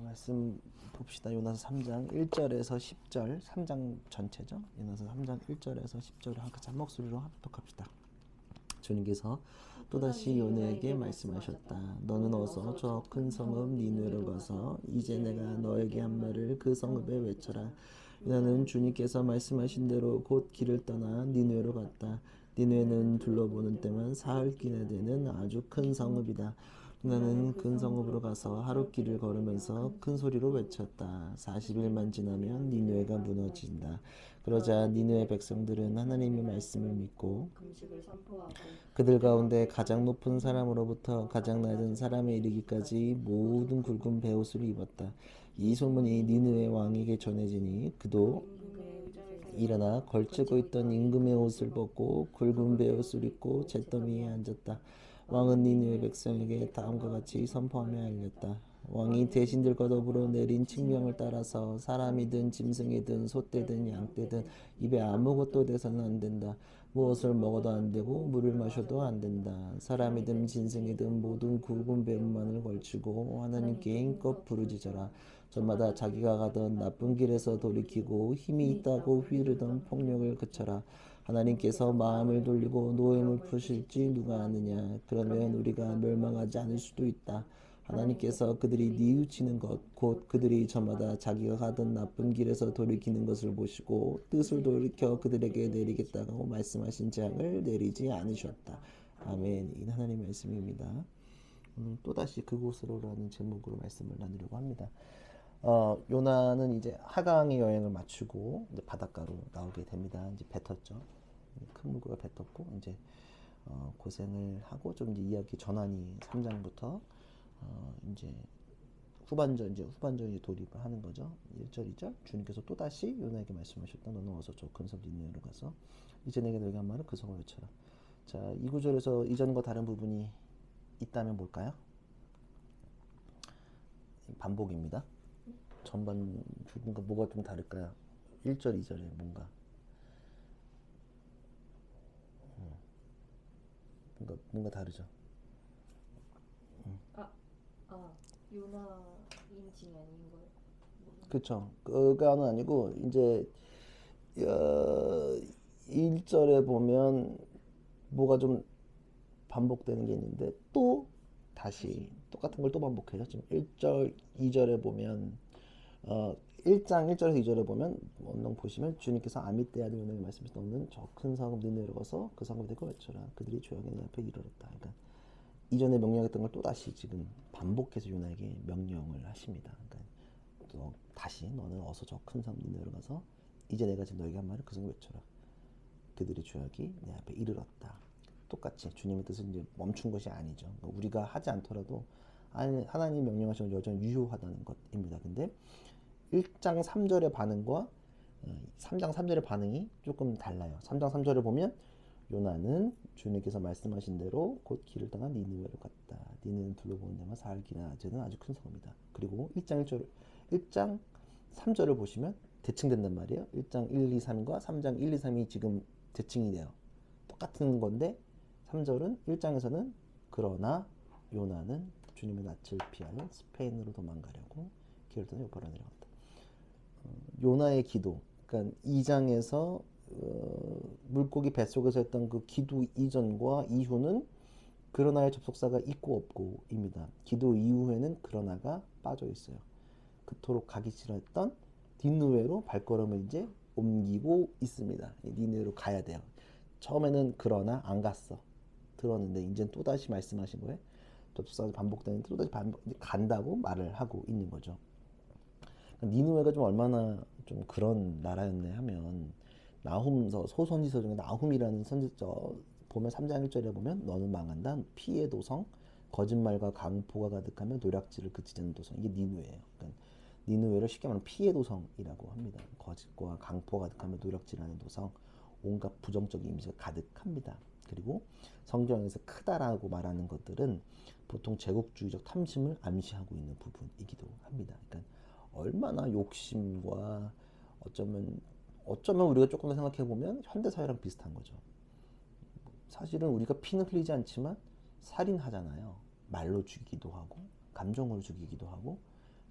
말씀 봅시다. 요나서 3장 1절에서 10절, 3장 전체죠. 요나서 3장 1절에서 10절을 한 목소리로 합독합시다. 주님께서 또다시 요나에게 말씀하셨다. 너는 어서 저 큰 성읍 니느웨로 가서 이제 내가 너에게 한 말을 그 성읍에 외쳐라. 요나는 주님께서 말씀하신 대로 곧 길을 떠나 니느웨로 갔다. 니느웨는 둘러보는 때만 사흘이나 되는 아주 큰 성읍이다. 나는 큰 성읍으로 가서 하루 길을 걸으면서 큰 소리로 외쳤다. 40일만 지나면 니느웨가 무너진다. 그러자 니느웨 백성들은 하나님의 말씀을 믿고 금식을 선포하고 그들 가운데 가장 높은 사람으로부터 가장 낮은 사람에 이르기까지 모든 굵은 베옷을 입었다. 이 소문이 니느웨 왕에게 전해지니 그도 임금의 의자에서 일어나 걸치고 있던 임금의 옷을 벗고 굵은 베옷을 입고 잿더미에 앉았다. 왕은 니느웨 백성에게 다음과 같이 선포하며 알렸다. 왕이 대신들과 더불어 내린 칙령을 따라서 사람이든 짐승이든 소떼든 양떼든 입에 아무것도 대서는 안 된다. 무엇을 먹어도 안 되고 물을 마셔도 안 된다. 사람이든 짐승이든 모든 굵은 배움만을 걸치고 하나님께 힘껏 부르짖어라. 저마다 자기가 가던 나쁜 길에서 돌이키고 힘이 있다고 휘르던 폭력을 그쳐라. 하나님께서 마음을 돌리고 노염을 푸실지 누가 아느냐. 그러면 우리가 멸망하지 않을 수도 있다. 하나님께서 그들이 뉘우치는 것, 곧 그들이 저마다 자기가 가던 나쁜 길에서 돌이키는 것을 보시고 뜻을 돌이켜 그들에게 내리겠다고 말씀하신 재앙을 내리지 않으셨다. 아멘. 이 하나님의 말씀입니다. 오늘 또다시 그곳으로라는 제목으로 말씀을 나누려고 합니다. 요나는 이제 하강의 여행을 마치고 이제 바닷가로 나오게 됩니다. 이제 뱉었죠. 큰 물고기가 뱉었고 이제 고생을 하고 좀 이제 이야기 전환이 3장부터 이제 후반전이 돌입을 하는 거죠. 1절, 2절 주님께서 또다시 요나에게 말씀하셨다. 너는 어서 저 큰 섬 니느웨로 가서 이제 내게 너에게 한 말은 그 성을 외쳐라. 자, 이 구절에서 이전과 다른 부분이 있다면 뭘까요? 반복입니다. 전반 부분과 뭐가 좀 다를까요? 1절, 2절에 뭔가 뭔가 다르죠. 요나인지 아닌 거예요? 그렇죠. 그거는 아니고 이제 1절에 보면 뭐가 좀 반복되는 게 있는데 또 다시 똑같은 걸 또 반복해요. 지금 1절, 2절에 보면 1장 1절에서 2절에 보면 원동 보시면 주님께서 아미떼 아들 요나에게 말씀하신 너는 저 큰 성읍 니느웨로 가서 그 성읍에 대고 외쳐라. 그들이 조용히 내 앞에 이르렀다. 그러니까 이전에 명령했던 걸 또 다시 지금 반복해서 요나에게 명령을 하십니다. 그러니까 또 다시 너는 어서 저 큰 성읍 니느웨로 가서 이제 내가 지금 너에게 한 말을 그 성읍에 외쳐라. 그들의 죄악이 내 앞에 이르렀다. 똑같이 주님의 뜻은 이제 멈춘 것이 아니죠. 그러니까 우리가 하지 않더라도 하나님 명령하시는 건 여전히 유효하다는 것입니다. 근데 1장 3절의 반응과 3장 3절의 반응이 조금 달라요. 3장 3절을 보면 요나는 주님께서 말씀하신 대로 곧 길을 떠나 니느웨로 갔다. 니느웨는 둘러보는 데만 사흘이나 되는 아주 큰 성읍이다. 그리고 1장 3절을 보시면 대칭된단 말이에요. 1장 1, 2, 3과 3장 1, 2, 3이 지금 대칭이 돼요. 똑같은 건데 3절은 1장에서는 그러나 요나는 주님의 낯을 피하여 스페인으로 도망가려고 길을 떠나 요파로 내려갔다. 요나의 기도, 그러니까 2장에서 물고기 뱃속에서 했던 그 기도 이전과 이후는 그러나의 접속사가 있고 없고입니다. 기도 이후에는 그러나가 빠져 있어요. 그토록 가기 싫어했던 니느웨로 발걸음을 이제 옮기고 있습니다. 니느웨로 가야 돼요. 처음에는 그러나 안 갔어. 들었는데 이제는 또다시 말씀하신 거예요. 접속사가 반복되는데 또다시 간다고 말을 하고 있는 거죠. 니느웨가 좀 얼마나 좀 그런 나라였네 하면 나훔서 소선지서 중에 나훔이라는 선지서 보면 3장 1절에 보면 너는 망한다. 피의 도성, 거짓말과 강포가 가득하며 노략질을 그치지 않는 도성. 이게 니느웨예요. 그러니까 니느웨를 쉽게 말하면 피의 도성이라고 합니다. 거짓과 강포가 가득하며 노략질하는 도성, 온갖 부정적인 이미지가 가득합니다. 그리고 성경에서 크다라고 말하는 것들은 보통 제국주의적 탐심을 암시하고 있는 부분이기도 합니다. 그러니까 얼마나 욕심과 어쩌면 우리가 조금 더 생각해 보면 현대 사회랑 비슷한 거죠. 사실은 우리가 피는 흘리지 않지만 살인하잖아요. 말로 죽이기도 하고 감정으로 죽이기도 하고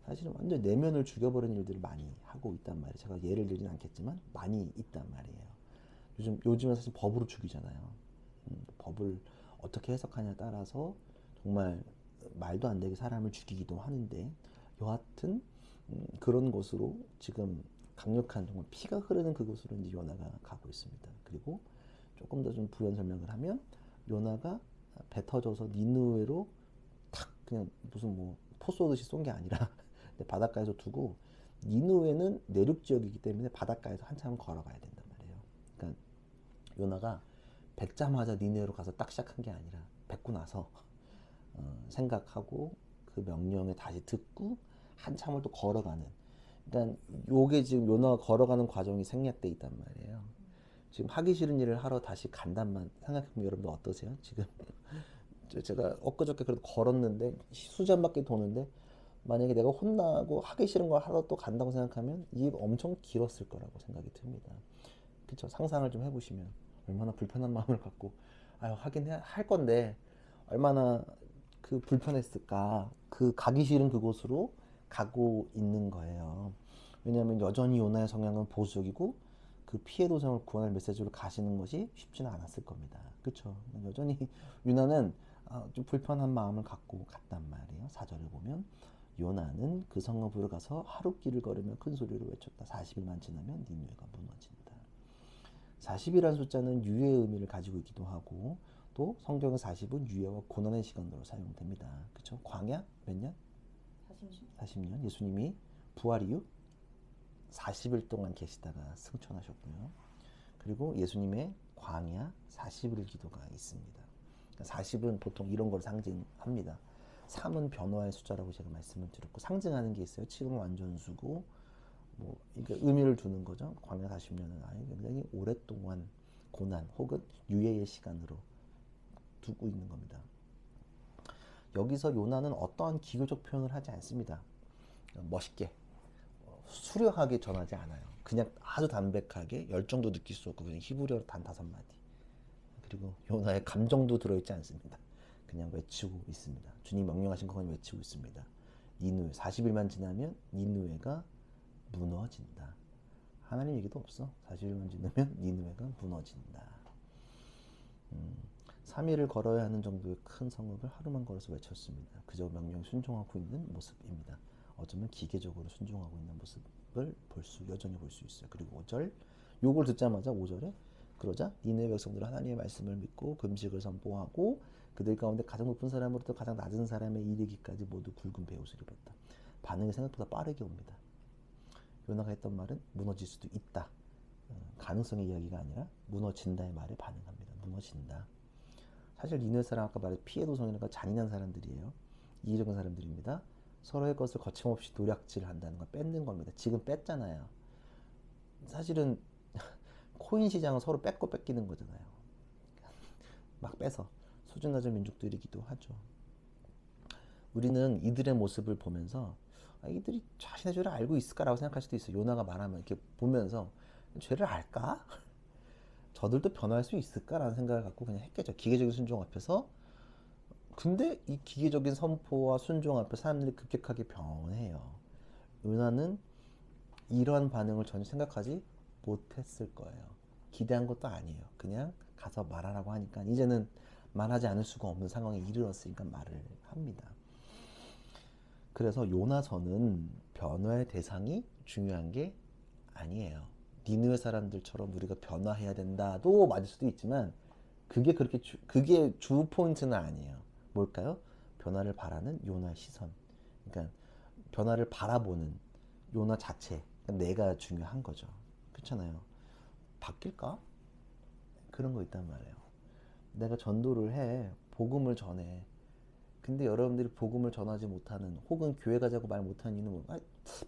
사실은 완전 내면을 죽여버리는 일들을 많이 하고 있단 말이에요. 제가 예를 들진 않겠지만 많이 있단 말이에요. 요즘은 사실 법으로 죽이잖아요. 법을 어떻게 해석하냐에 따라서 정말 말도 안 되게 사람을 죽이기도 하는데, 여하튼 그런 곳으로 지금 강력한 정말 피가 흐르는 그곳으로 이제 요나가 가고 있습니다. 그리고 조금 더 좀 부연 설명을 하면, 요나가 배 터져서 니느웨로 탁 그냥 무슨 뭐 포 쏘듯이 쏜 게 아니라 바닷가에서 두고, 니느웨는 내륙 지역이기 때문에 바닷가에서 한참 걸어가야 된단 말이에요. 그러니까 요나가 뱉자마자 니느웨로 가서 딱 시작한 게 아니라 뱉고 나서 생각하고 그 명령에 다시 듣고 한참을 또 걸어가는, 그러니까 요게 지금 요나가 걸어가는 과정이 생략돼 있단 말이에요. 지금 하기 싫은 일을 하러 다시 간단만 생각해보면 여러분들 어떠세요? 지금 제가 엊그저께 그래도 걸었는데 수잔 바퀴 도는데, 만약에 내가 혼나고 하기 싫은 걸 하러 또 간다고 생각하면 이게 엄청 길었을 거라고 생각이 듭니다. 그쵸? 상상을 좀 해보시면 얼마나 불편한 마음을 갖고 아유 하긴 할 건데 얼마나 그 불편했을까. 그 가기 싫은 그곳으로 가고 있는 거예요. 왜냐하면 여전히 요나의 성향은 보수적이고 그 피해 도성을 구원할 메시지로 가시는 것이 쉽지는 않았을 겁니다. 그쵸? 여전히 요나는 좀 불편한 마음을 갖고 갔단 말이에요. 4절에 보면 요나는 그 성읍으로 가서 하룻길을 걸으며 큰 소리로 외쳤다. 40일만 지나면 니느웨가 무너진다. 40이라는 숫자는 유예의 의미를 가지고 있기도 하고, 또 성경의 40은 유예와 고난의 시간으로 사용됩니다. 그쵸? 광야 몇 년? 40년. 예수님이 부활 이후 40일 동안 계시다가 승천하셨고요. 그리고 예수님의 광야 40일 기도가 있습니다. 40은 보통 이런 걸 상징합니다. 3은 변화의 숫자라고 제가 말씀을 드렸고, 상징하는 게 있어요. 7은 완전수고, 뭐 그러니까 의미를 두는 거죠. 광야 40년은 아예 굉장히 오랫동안 고난 혹은 유예의 시간으로 두고 있는 겁니다. 여기서 요나는 어떠한 기교적 표현을 하지 않습니다. 멋있게 수려하게 전하지 않아요. 그냥 아주 담백하게 열정도 느낄 수 없고 그냥 히브리어로 단 5마디. 그리고 요나의 감정도 들어있지 않습니다. 그냥 외치고 있습니다. 주님 명령하신 거 그냥 외치고 있습니다. 니느웨 40일만 지나면 니느웨가 무너진다. 하나님 얘기도 없어. 40일만 지나면 니느웨가 무너진다. 3일을 걸어야 하는 정도의 큰 성읍을 하루만 걸어서 외쳤습니다. 그저 명령 순종하고 있는 모습입니다. 어쩌면 기계적으로 순종하고 있는 모습을 여전히 볼 수 있어요. 그리고 5절, 요걸 듣자마자 5절에 그러자 니느웨 백성들은 하나님의 말씀을 믿고 금식을 선포하고 그들 가운데 가장 높은 사람으로부터 가장 낮은 사람에 이르기까지 모두 굵은 베옷을 입었다. 반응이 생각보다 빠르게 옵니다. 요나가 했던 말은 무너질 수도 있다. 가능성의 이야기가 아니라 무너진다의 말에 반응합니다. 무너진다. 사실 니느웨 사람 아까 말한 피해 도성이니까 잔인한 사람들이에요. 이기적인 사람들입니다. 서로의 것을 거침없이 도략질한다는 걸 뺏는 겁니다. 지금 뺐잖아요. 사실은 코인 시장은 서로 뺏고 뺏기는 거잖아요. 막 빼서 수준 낮은 민족들이기도 하죠. 우리는 이들의 모습을 보면서 이들이 자신의 죄를 알고 있을까라고 생각할 수도 있어요. 요나가 말하면 이렇게 보면서 죄를 알까? 저들도 변화할 수 있을까라는 생각을 갖고 그냥 했겠죠. 기계적인 순종 앞에서. 근데 이 기계적인 선포와 순종 앞에 사람들이 급격하게 변해요. 요나는 이러한 반응을 전혀 생각하지 못했을 거예요. 기대한 것도 아니에요. 그냥 가서 말하라고 하니까 이제는 말하지 않을 수가 없는 상황에 이르렀으니까 말을 합니다. 그래서 요나서는 변화의 대상이 중요한 게 아니에요. 니느웨 사람들처럼 우리가 변화해야 된다도 맞을 수도 있지만 그게 주 포인트는 아니에요. 뭘까요? 변화를 바라는 요나의 시선. 그러니까 변화를 바라보는 요나 자체. 그러니까 내가 중요한 거죠. 그렇잖아요. 바뀔까? 그런 거 있단 말이에요. 내가 전도를 해. 복음을 전해. 근데 여러분들이 복음을 전하지 못하는 혹은 교회 가자고 말 못하는 이유는 뭐,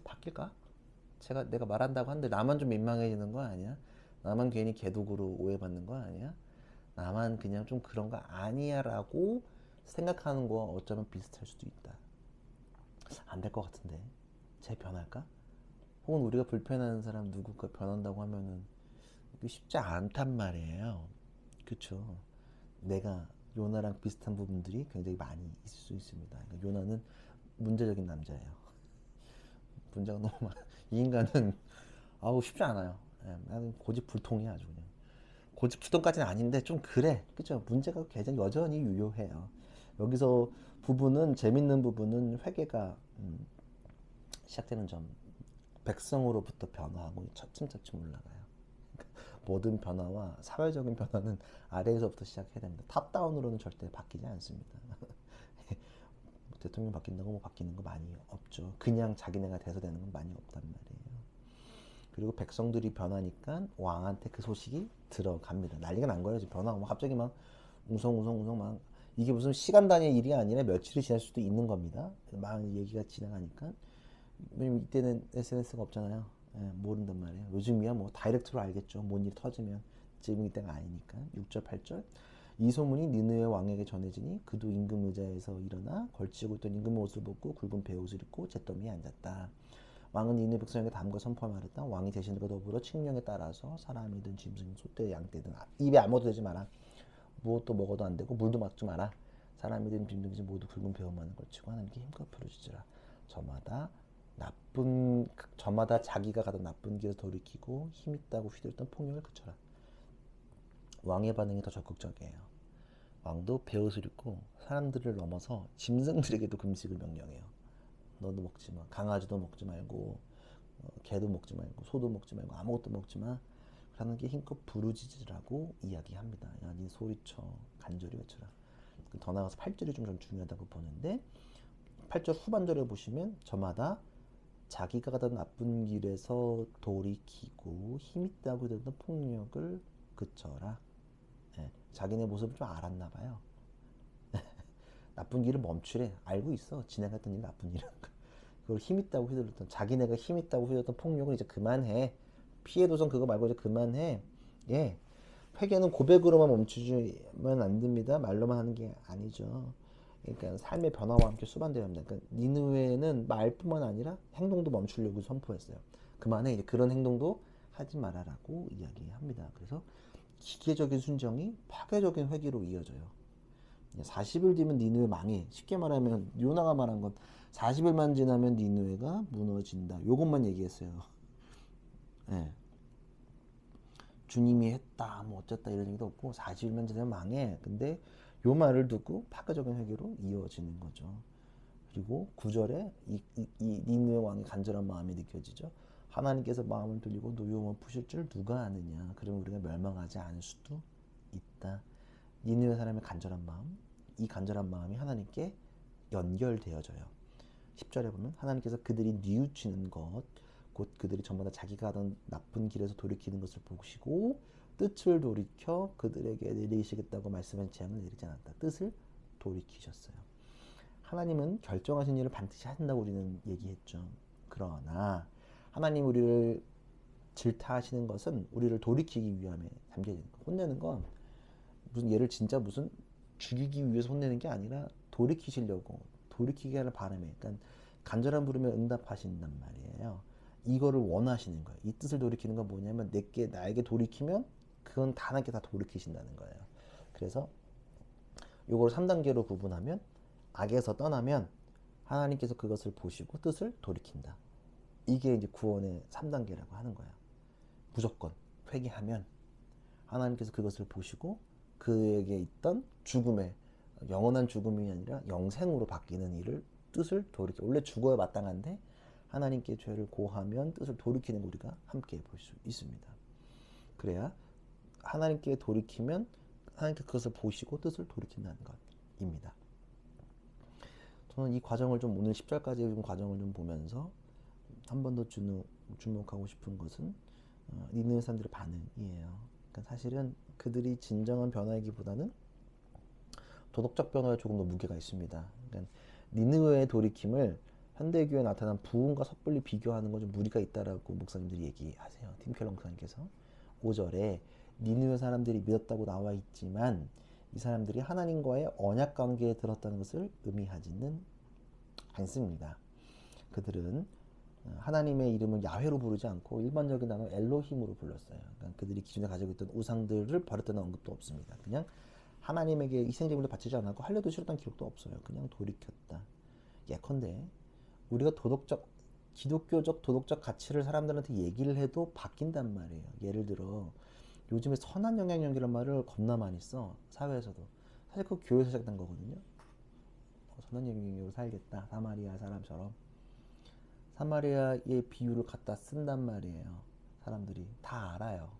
바뀔까? 내가 말한다고 하는데 나만 좀 민망해지는 거 아니야? 나만 괜히 개독으로 오해받는 거 아니야? 나만 그냥 좀 그런 거 아니야 라고 생각하는 거와 어쩌면 비슷할 수도 있다. 안 될 것 같은데 쟤 변할까? 혹은 우리가 불편해하는 사람 누구가 변한다고 하면은 이게 쉽지 않단 말이에요. 그쵸? 내가 요나랑 비슷한 부분들이 굉장히 많이 있을 수 있습니다. 그러니까 요나는 문제적인 남자예요. 문제가 너무 많아. 이 인간은 아우 쉽지 않아요. 예, 나는 고집불통이야 아주 그냥. 고집불통까지는 아닌데 좀 그래. 그죠? 문제가 굉장히 여전히 유효해요. 여기서 부분은 재밌는 부분은 회계가 시작되는 점. 백성으로부터 변화하고 차츰차츰 올라가요. 모든 변화와 사회적인 변화는 아래에서부터 시작해야 됩니다. 탑다운으로는 절대 바뀌지 않습니다. 대통령 바뀐다고 뭐 바뀌는 거 많이 없죠. 그냥 자기네가 돼서 되는 건 많이 없단 말이에요. 그리고 백성들이 변하니까 왕한테 그 소식이 들어갑니다. 난리가 난 거예요. 지금 변화가 막 갑자기 막 웅성웅성 막 이게 무슨 시간 단위의 일이 아니라 며칠이 지날 수도 있는 겁니다. 막 얘기가 진행하니까. 왜냐면 이때는 SNS가 없잖아요. 예, 모른단 말이에요. 요즘이야 뭐 다이렉트로 알겠죠. 뭔 일 터지면. 지금 이때가 아니니까. 6절 8절 이 소문이 느느웨 왕에게 전해지니 그도 임금 의자에서 일어나 걸치고 있던 임금의 옷을 벗고 굵은 베옷을 입고 잿더미에 앉았다. 왕은 니느웨 백성에게 다음과 선포하여 말했다. 왕이 대신들과 더불어 칙령에 따라서 사람이든 짐승, 소떼, 양떼든 입에 아무것도 대지 마라. 무엇도 먹어도 안 되고 물도 맞지 마라. 사람이든 짐승이든 모두 굵은 베옷만을 걸치고 하나님께 힘껏 부르짖으라. 저마다 자기가 가던 나쁜 길을 돌이키고 힘있다고 휘둘렀던 폭력을 그쳐라. 왕의 반응이 더 적극적이에요. 왕도 베옷을 입고 사람들을 넘어서 짐승들에게도 금식을 명령해요. 너도 먹지 마. 강아지도 먹지 말고 개도 먹지 말고 소도 먹지 말고 아무것도 먹지 마. 하는 게 힘껏 부르짖으라고 이야기합니다. 야, 네 소리쳐. 간절히 외쳐라. 더 나아가서 8절이 좀 중요하다고 보는데 8절 후반절에 보시면 저마다 자기가 가던 나쁜 길에서 돌이키고 힘있다고 되던 폭력을 그쳐라. 네, 자기네 모습을 좀 알았나 봐요. 나쁜 길을 멈추래. 알고 있어. 지나갔던 일 나쁜 일은. 그걸 힘있다고 휘둘렀던 자기네가 힘있다고 휘둘렀던 폭력을 이제 그만해. 피해 도성 그거 말고 이제 그만해. 예. 회개는 고백으로만 멈추면 안 됩니다. 말로만 하는 게 아니죠. 그러니까 삶의 변화와 함께 수반되어야 합니다. 그러니까 니느웨는 말뿐만 아니라 행동도 멈추려고 선포했어요. 그만해. 이제 그런 행동도 하지 말아라고 이야기합니다. 그래서 기계적인 순정이 파괴적인 회개로 이어져요. 40일 뒤면 니느웨 망해. 쉽게 말하면 요나가 말한 건 40일만 지나면 니느웨가 무너진다. 요것만 얘기했어요. 네. 주님이 했다 뭐 어쨌다 이런 얘기도 없고 40일만 지나면 망해. 근데 요 말을 듣고 파괴적인 회개로 이어지는 거죠. 그리고 9절에 이 니느웨 왕의 간절한 마음이 느껴지죠. 하나님께서 마음을 돌리고 노여움을 푸실 줄 누가 아느냐. 그럼 우리가 멸망하지 않을 수도 있다. 니느웨 사람의 간절한 마음, 이 간절한 마음이 하나님께 연결되어져요. 10절에 보면 하나님께서 그들이 뉘우치는 것, 곧 그들이 전마다 자기가 하던 나쁜 길에서 돌이키는 것을 보시고 뜻을 돌이켜 그들에게 내리시겠다고 말씀한 재앙을 내리지 않았다. 뜻을 돌이키셨어요. 하나님은 결정하신 일을 반드시 하신다고 우리는 얘기했죠. 그러나 하나님 우리를 질타하시는 것은 우리를 돌이키기 위함에 담겨져 있는 거. 혼내는 건 무슨 얘를 진짜 무슨 죽이기 위해서 혼내는 게 아니라 돌이키시려고 돌이키게 하는 바람에 그러니까 간절한 부름에 응답하신단 말이에요. 이거를 원하시는 거예요. 이 뜻을 돌이키는 건 뭐냐면 나에게 돌이키면 그건 다 하나님께 다 돌이키신다는 거예요. 그래서 요거를 3단계로 구분하면 악에서 떠나면 하나님께서 그것을 보시고 뜻을 돌이킨다. 이게 이제 구원의 3단계라고 하는 거예요. 무조건 회개하면 하나님께서 그것을 보시고 그에게 있던 죽음의 영원한 죽음이 아니라 영생으로 바뀌는 일을 뜻을 돌이켜. 원래 죽어야 마땅한데 하나님께 죄를 고하면 뜻을 돌이키는 거 우리가 함께 볼 수 있습니다. 그래야 하나님께 돌이키면 하나님께 그것을 보시고 뜻을 돌이킨다는 것입니다. 저는 이 과정을 좀 오늘 10절까지 과정을 좀 보면서 한 번 더 주목하고 싶은 것은 니느웨 사람들의 반응이에요. 그러니까 사실은 그들이 진정한 변화이기보다는 도덕적 변화에 조금 더 무게가 있습니다. 그러니까 니느웨의 돌이킴을 현대교회에 나타난 부흥과 섣불리 비교하는 건 좀 무리가 있다라고 목사님들이 얘기하세요. 팀 켈러 목사님께서 5절에 니느웨 사람들이 믿었다고 나와 있지만 이 사람들이 하나님과의 언약 관계에 들었다는 것을 의미하지는 않습니다. 그들은 하나님의 이름을 야훼로 부르지 않고 일반적인 단어 엘로힘으로 불렀어요. 그러니까 그들이 기존에 가지고 있던 우상들을 버렸다는 언급도 없습니다. 그냥 하나님에게 희생제물을 바치지 않았고 할례도 치렀다는 기록도 없어요. 그냥 돌이켰다. 예컨대 우리가 도덕적 기독교적 도덕적 가치를 사람들한테 얘기를 해도 바뀐단 말이에요. 예를 들어 요즘에 선한 영향력이라는 말을 겁나 많이 써. 사회에서도. 사실 그 교회에서 시작된 거거든요. 선한 영향력으로 살겠다. 사마리아 사람처럼. 사마리아의 비유를 갖다 쓴단 말이에요. 사람들이 다 알아요.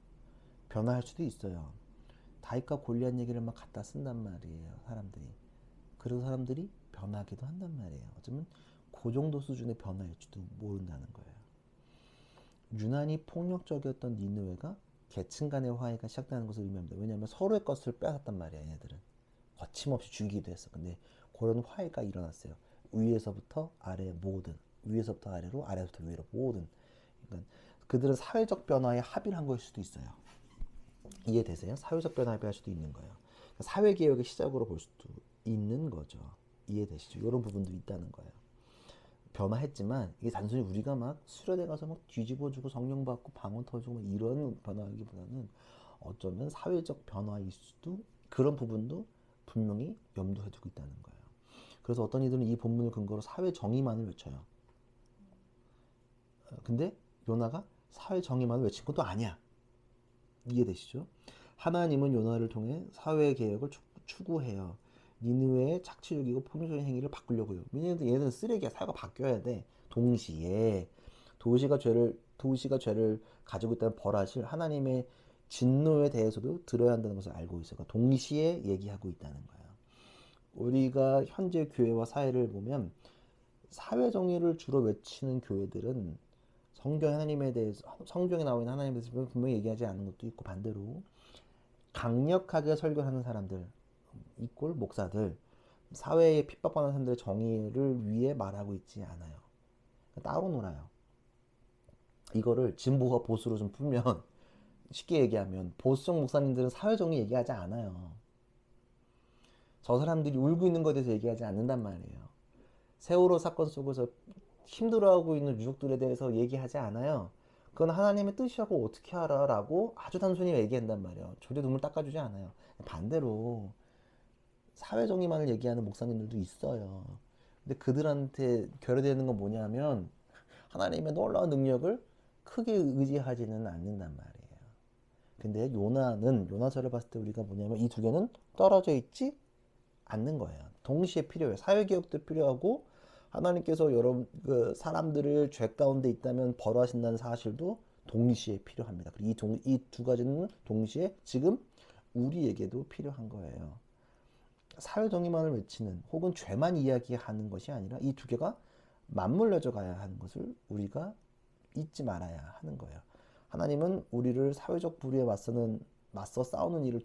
변화할 수도 있어요. 다윗과 골리앗 얘기를 막 갖다 쓴단 말이에요. 사람들이. 그래서 사람들이 변하기도 한단 말이에요. 어쩌면 그 정도 수준의 변화일지도 모른다는 거예요. 유난히 폭력적이었던 니느웨가 계층 간의 화해가 시작되는 것을 의미합니다. 왜냐하면 서로의 것을 빼앗았단 말이야. 얘네들은 거침없이 죽이기도 했어. 근데 그런 화해가 일어났어요. 위에서부터 아래 모든, 위에서부터 아래로, 아래부터 위로 모든. 그러니까 그들은 사회적 변화에 합의를 한 거일 수도 있어요. 이해되세요? 사회적 변화에 합의할 수도 있는 거예요. 그러니까 사회개혁의 시작으로 볼 수도 있는 거죠. 이해되시죠? 이런 부분도 있다는 거예요. 변화했지만 이게 단순히 우리가 막 수련회 가서 막 뒤집어주고 성령 받고 방언 터주고 막 이런 변화하기보다는 어쩌면 사회적 변화일 수도 그런 부분도 분명히 염두에 두고 있다는 거예요. 그래서 어떤 이들은 이 본문을 근거로 사회 정의만을 외쳐요. 근데 요나가 사회 정의만을 외친 것도 아니야. 이해되시죠? 하나님은 요나를 통해 사회 개혁을 추구해요. 니느웨의 착취적이고 폭력적인 행위를 바꾸려고요. 왜냐면 얘는 쓰레기야. 사회가 바뀌어야 돼. 동시에 도시가 죄를 가지고 있다는 벌하실 하나님의 진노에 대해서도 들어야 한다는 것을 알고 있어요. 그러니까 동시에 얘기하고 있다는 거예요. 우리가 현재 교회와 사회를 보면 사회 정의를 주로 외치는 교회들은 성경 하나님에 대해서 성경에 나와 있는 하나님에 대해서 분명히 얘기하지 않는 것도 있고 반대로 강력하게 설교하는 사람들 이꼴 목사들 사회에 핍박받는 사람들의 정의를 위해 말하고 있지 않아요. 따로 놀아요. 이거를 진보와 보수로 좀 풀면 쉽게 얘기하면 보수적 목사님들은 사회 정의 얘기하지 않아요. 저 사람들이 울고 있는 것에 대해서 얘기하지 않는단 말이에요. 세월호 사건 속에서 힘들어하고 있는 유족들에 대해서 얘기하지 않아요. 그건 하나님의 뜻이라고 어떻게 알아? 라고 아주 단순히 얘기한단 말이에요. 절대 눈물 닦아주지 않아요. 반대로 사회정의만을 얘기하는 목사님들도 있어요. 근데 그들한테 결여되는 건 뭐냐면 하나님의 놀라운 능력을 크게 의지하지는 않는단 말이에요. 근데 요나는 요나서를 봤을 때 우리가 뭐냐면 이 두 개는 떨어져 있지 않는 거예요. 동시에 필요해요. 사회개혁도 필요하고 하나님께서 여러 사람들을 죄 가운데 있다면 벌하신다는 사실도 동시에 필요합니다. 그리고 이 두 가지는 동시에 지금 우리에게도 필요한 거예요. 사회정의만을 외치는 혹은 죄만 이야기하는 것이 아니라 이 두 개가 맞물려져 가야 하는 것을 우리가 잊지 말아야 하는 거예요. 하나님은 우리를 사회적 불의에 맞서 싸우는 일에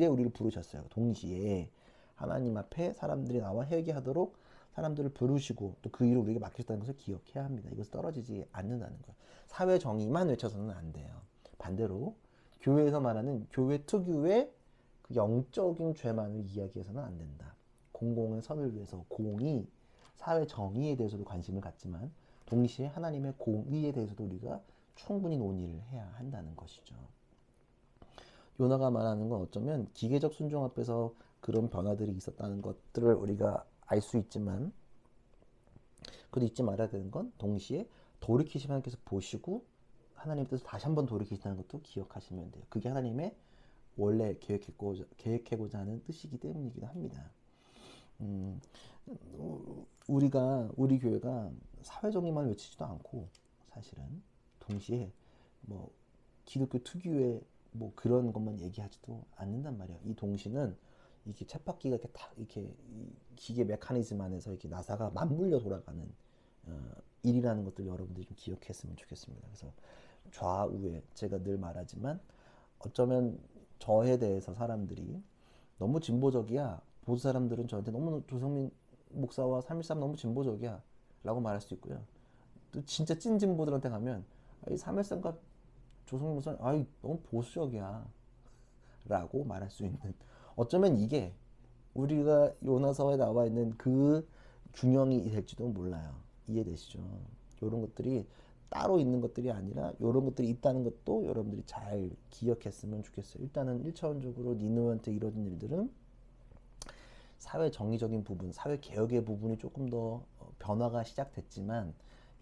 우리를 부르셨어요. 동시에 하나님 앞에 사람들이 나와 회개하도록 사람들을 부르시고 또 그 일을 우리에게 맡기셨다는 것을 기억해야 합니다. 이것은 떨어지지 않는다는 거예요. 사회 정의만 외쳐서는 안 돼요. 반대로 교회에서 말하는 교회 특유의 그 영적인 죄만을 이야기해서는 안 된다. 공공의 선을 위해서 공의, 사회 정의에 대해서도 관심을 갖지만 동시에 하나님의 공의에 대해서도 우리가 충분히 논의를 해야 한다는 것이죠. 요나가 말하는 건 어쩌면 기계적 순종 앞에서 그런 변화들이 있었다는 것들을 우리가 알 수 있지만 그래도 잊지 말아야 되는 건 동시에 돌이키시면 하나님께서 보시고 하나님의 뜻을 다시 한번 돌이키신다는 것도 기억하시면 돼요. 그게 하나님의 원래 계획하고자 하는 뜻이기 때문이기도 합니다. 우리 교회가 사회정의만 외치지도 않고 사실은 동시에 뭐 기독교 특유의 뭐 그런 것만 얘기하지도 않는단 말이에요. 이 동시는 이게 쳇바퀴가 이렇게 탁 이렇게 기계 메커니즘 안에서 이렇게 나사가 맞물려 돌아가는 일이라는 것들 여러분들이 좀 기억했으면 좋겠습니다. 그래서 좌우에 제가 늘 말하지만 어쩌면 저에 대해서 사람들이 너무 진보적이야. 보수 사람들은 저한테 너무 조성민 목사와 313 너무 진보적이야 라고 말할 수 있고요. 또 진짜 찐 진보들한테 가면 이 313과 조성민 목사는 아이 너무 보수적이야 라고 말할 수 있는 어쩌면 이게 우리가 요나서에 나와 있는 그 균형이 될지도 몰라요. 이해되시죠? 이런 것들이 따로 있는 것들이 아니라 이런 것들이 있다는 것도 여러분들이 잘 기억했으면 좋겠어요. 일단은 1차원적으로 니느웨한테 이루어진 일들은 사회 정의적인 부분, 사회 개혁의 부분이 조금 더 변화가 시작됐지만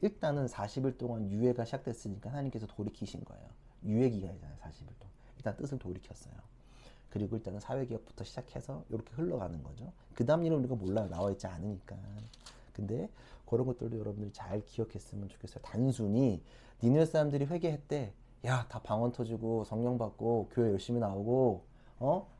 일단은 40일 동안 유예가 시작됐으니까 하나님께서 돌이키신 거예요. 유예 기간이잖아요. 40일 동안. 일단 뜻을 돌이켰어요. 그리고 일단은 사회개혁부터 시작해서 이렇게 흘러가는 거죠. 그 다음 일은 우리가 몰라요. 나와 있지 않으니까. 근데 그런 것들도 여러분들이 잘 기억했으면 좋겠어요. 단순히 니느웨 사람들이 회개했대. 야, 다 방언 터지고 성령 받고 교회 열심히 나오고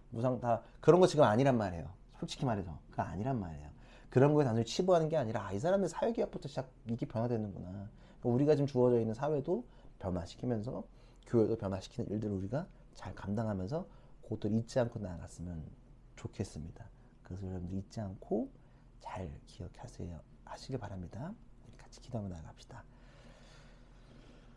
무상 다 그런 거 지금 아니란 말이에요. 솔직히 말해서 그거 아니란 말이에요. 그런 거에 단순히 치부하는 게 아니라 이 사람들 사회개혁부터 시작 이게 변화되는구나. 그러니까 우리가 지금 주어져 있는 사회도 변화시키면서 교회도 변화시키는 일들을 우리가 잘 감당하면서 그것들 잊지 않고 나아갔으면 좋겠습니다. 그래서 여러분들 잊지 않고 잘 기억하세요. 하시길 바랍니다. 같이 기도하며 나아갑시다.